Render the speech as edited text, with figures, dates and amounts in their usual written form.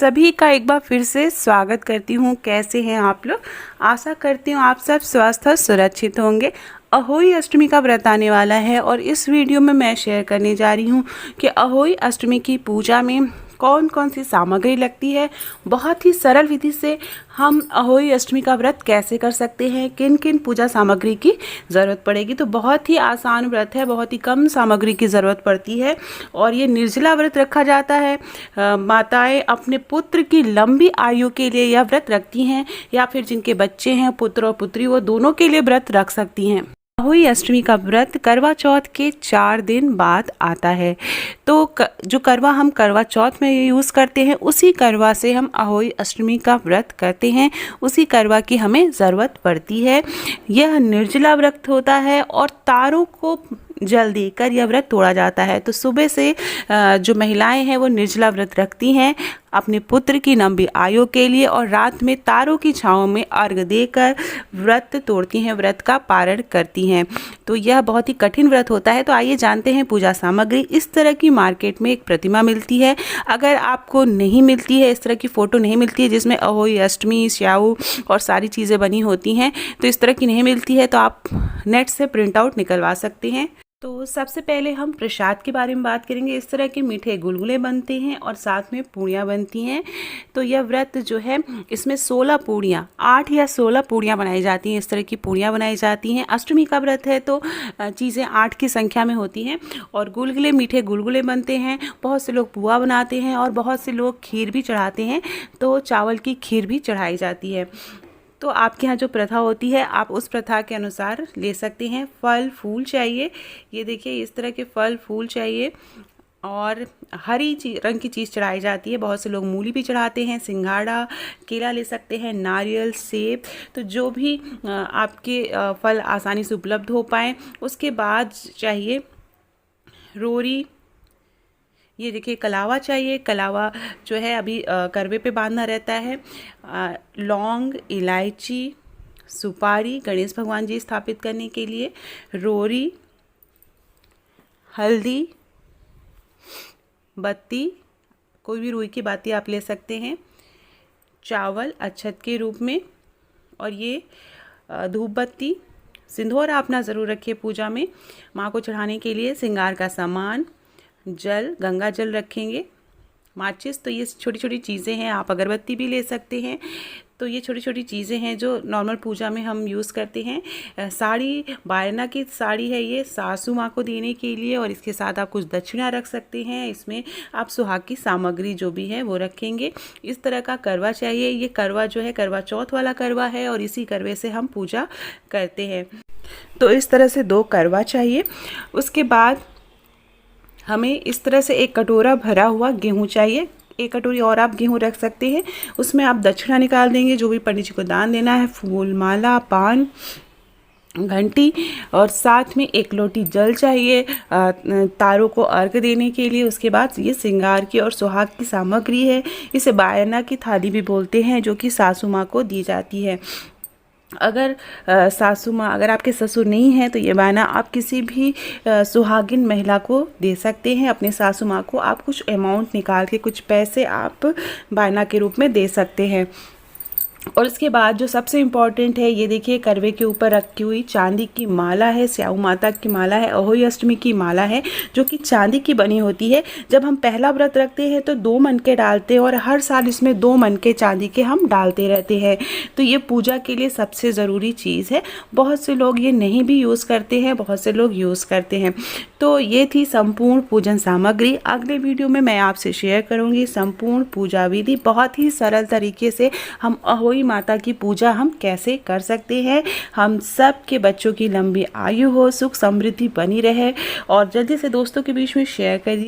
सभी का एक बार फिर से स्वागत करती हूँ। कैसे हैं आप लोग? आशा करती हूँ आप सब स्वस्थ और सुरक्षित होंगे। अहोई अष्टमी का व्रत आने वाला है और इस वीडियो में मैं शेयर करने जा रही हूँ कि अहोई अष्टमी की पूजा में कौन कौन सी सामग्री लगती है। बहुत ही सरल विधि से हम अहोई अष्टमी का व्रत कैसे कर सकते हैं, किन किन पूजा सामग्री की ज़रूरत पड़ेगी। तो बहुत ही आसान व्रत है, बहुत ही कम सामग्री की ज़रूरत पड़ती है और ये निर्जला व्रत रखा जाता है। माताएं अपने पुत्र की लंबी आयु के लिए यह व्रत रखती हैं या फिर जिनके बच्चे हैं, पुत्र और पुत्री, वो दोनों के लिए व्रत रख सकती हैं। अहोई अष्टमी का व्रत करवा चौथ के 4 दिन बाद आता है। तो जो करवा हम करवा चौथ में यूज़ करते हैं, उसी करवा से हम अहोई अष्टमी का व्रत करते हैं। उसी करवा की हमें ज़रूरत पड़ती है। यह निर्जला व्रत होता है और तारों को जल देकर यह व्रत तोड़ा जाता है। तो सुबह से जो महिलाएं हैं वो निर्जला व्रत रखती हैं अपने पुत्र की लंबी आयु के लिए और रात में तारों की छांव में अर्घ देकर व्रत तोड़ती हैं, व्रत का पारण करती हैं। तो यह बहुत ही कठिन व्रत होता है। तो आइए जानते हैं पूजा सामग्री। इस तरह की मार्केट में एक प्रतिमा मिलती है। अगर आपको नहीं मिलती है, इस तरह की फ़ोटो नहीं मिलती है जिसमें अहोई अष्टमी, स्याऊ और सारी चीज़ें बनी होती हैं, तो इस तरह की नहीं मिलती है तो आप नेट से प्रिंट आउट निकलवा सकते हैं। तो सबसे पहले हम प्रसाद के बारे में बात करेंगे। इस तरह के मीठे गुलगुले बनते हैं और साथ में पूड़ियाँ बनती हैं। तो यह व्रत जो है, इसमें 16 पूड़ियाँ, 8 या 16 पूड़ियाँ बनाई जाती हैं। इस तरह की पूड़ियाँ बनाई जाती हैं। अष्टमी का व्रत है तो चीज़ें 8 की संख्या में होती हैं और गुलगुले, मीठे गुलगुले बनते हैं। बहुत से लोग पुआ बनाते हैं और बहुत से लोग खीर भी चढ़ाते हैं। तो चावल की खीर भी चढ़ाई जाती है। तो आपके यहाँ जो प्रथा होती है आप उस प्रथा के अनुसार ले सकते हैं। फल फूल चाहिए, ये देखिए इस तरह के फल फूल चाहिए और हरी रंग की चीज़ चढ़ाई जाती है। बहुत से लोग मूली भी चढ़ाते हैं, सिंघाड़ा, केला ले सकते हैं, नारियल, सेब, तो जो भी आपके फल आसानी से उपलब्ध हो पाएँ। उसके बाद चाहिए रोरी, ये देखिए कलावा चाहिए। कलावा जो है अभी करवे पे बांधना रहता है। लौंग, इलायची, सुपारी गणेश भगवान जी स्थापित करने के लिए, रोरी, हल्दी, बत्ती, कोई भी रुई की बाती आप ले सकते हैं, चावल अक्षत के रूप में, और ये धूप बत्ती, सिंदूर आप ना ज़रूर रखिए पूजा में। माँ को चढ़ाने के लिए श्रृंगार का सामान, जल, गंगा जल रखेंगे, माचिस। तो ये छोटी छोटी चीज़ें हैं। आप अगरबत्ती भी ले सकते हैं। तो ये छोटी छोटी चीज़ें हैं जो नॉर्मल पूजा में हम यूज़ करते हैं। साड़ी, बायना की साड़ी है ये, सासू माँ को देने के लिए, और इसके साथ आप कुछ दक्षिणा रख सकते हैं। इसमें आप सुहाग की सामग्री जो भी है वो रखेंगे। इस तरह का करवा चाहिए। ये करवा जो है करवा चौथ वाला करवा है और इसी करवे से हम पूजा करते हैं। तो इस तरह से 2 करवा चाहिए। उसके बाद हमें इस तरह से एक कटोरा भरा हुआ गेहूं चाहिए। 1 कटोरी और आप गेहूं रख सकते हैं। उसमें आप दक्षिणा निकाल देंगे, जो भी पंडित जी को दान देना है, फूल, माला, पान, घंटी, और साथ में 1 लोटी जल चाहिए तारों को अर्घ देने के लिए। उसके बाद ये श्रृंगार की और सुहाग की सामग्री है। इसे बायना की थाली भी बोलते हैं, जो कि सासू माँ को दी जाती है। अगर सासू माँ, अगर आपके ससुर नहीं हैं तो ये बायना आप किसी भी सुहागिन महिला को दे सकते हैं। अपने सासू माँ को आप कुछ अमाउंट निकाल के, कुछ पैसे आप बायना के रूप में दे सकते हैं। और उसके बाद जो सबसे इम्पॉर्टेंट है, ये देखिए करवे के ऊपर रखी हुई चांदी की माला है। स्याऊ माता की माला है, अहोई अष्टमी की माला है, जो कि चांदी की बनी होती है। जब हम पहला व्रत रखते हैं तो 2 मनके डालते हैं और हर साल इसमें 2 मनके चांदी के हम डालते रहते हैं। तो ये पूजा के लिए सबसे ज़रूरी चीज़ है। बहुत से लोग ये नहीं भी यूज़ करते हैं, बहुत से लोग यूज़ करते हैं। तो ये थी संपूर्ण पूजन सामग्री। अगले वीडियो में मैं आपसे शेयर करूँगी संपूर्ण पूजा विधि। बहुत ही सरल तरीके से हम अहोई माता की पूजा हम कैसे कर सकते हैं। हम सब के बच्चों की लंबी आयु हो, सुख समृद्धि बनी रहे, और जल्दी से दोस्तों के बीच में शेयर करिए।